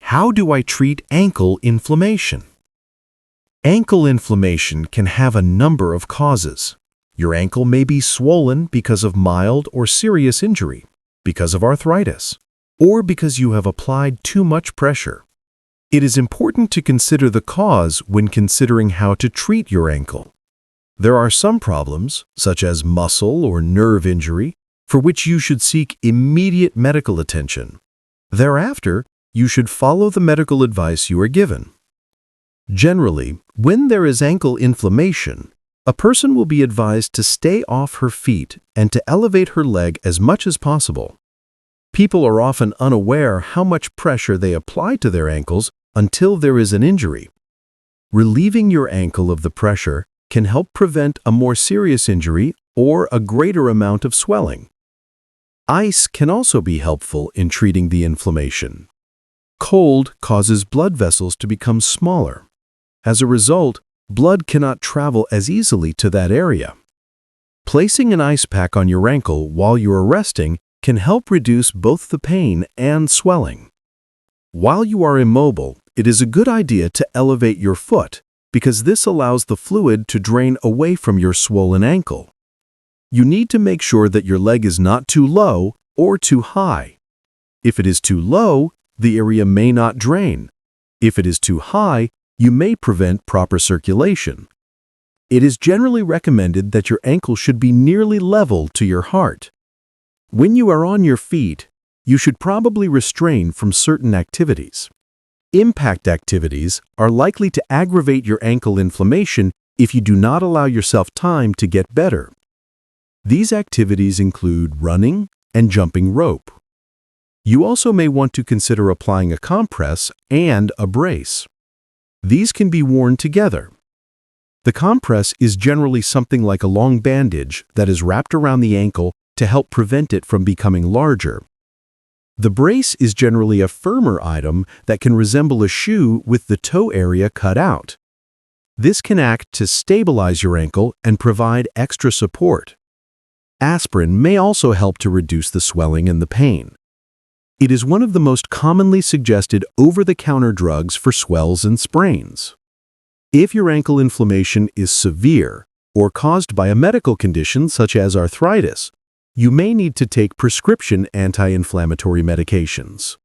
How do I treat ankle inflammation? Ankle inflammation can have a number of causes. Your ankle may be swollen because of mild or serious injury, because of arthritis, or because you have applied too much pressure. It is important to consider the cause when considering how to treat your ankle. There are some problems, such as muscle or nerve injury, for which you should seek immediate medical attention. Thereafter, you should follow the medical advice you are given. Generally, when there is ankle inflammation, a person will be advised to stay off her feet and to elevate her leg as much as possible. People are often unaware how much pressure they apply to their ankles until there is an injury. Relieving your ankle of the pressure can help prevent a more serious injury or a greater amount of swelling. Ice can also be helpful in treating the inflammation. Cold causes blood vessels to become smaller. As a result, blood cannot travel as easily to that area. Placing an ice pack on your ankle while you are resting can help reduce both the pain and swelling. While you are immobile, it is a good idea to elevate your foot because this allows the fluid to drain away from your swollen ankle. You need to make sure that your leg is not too low or too high. If it is too low, the area may not drain. If it is too high, you may prevent proper circulation. It is generally recommended that your ankle should be nearly level to your heart. When you are on your feet, you should probably restrain from certain activities. Impact activities are likely to aggravate your ankle inflammation if you do not allow yourself time to get better. These activities include running and jumping rope. You also may want to consider applying a compress and a brace. These can be worn together. The compress is generally something like a long bandage that is wrapped around the ankle to help prevent it from becoming larger. The brace is generally a firmer item that can resemble a shoe with the toe area cut out. This can act to stabilize your ankle and provide extra support. Aspirin may also help to reduce the swelling and the pain. It is one of the most commonly suggested over-the-counter drugs for swells and sprains. If your ankle inflammation is severe or caused by a medical condition such as arthritis, you may need to take prescription anti-inflammatory medications.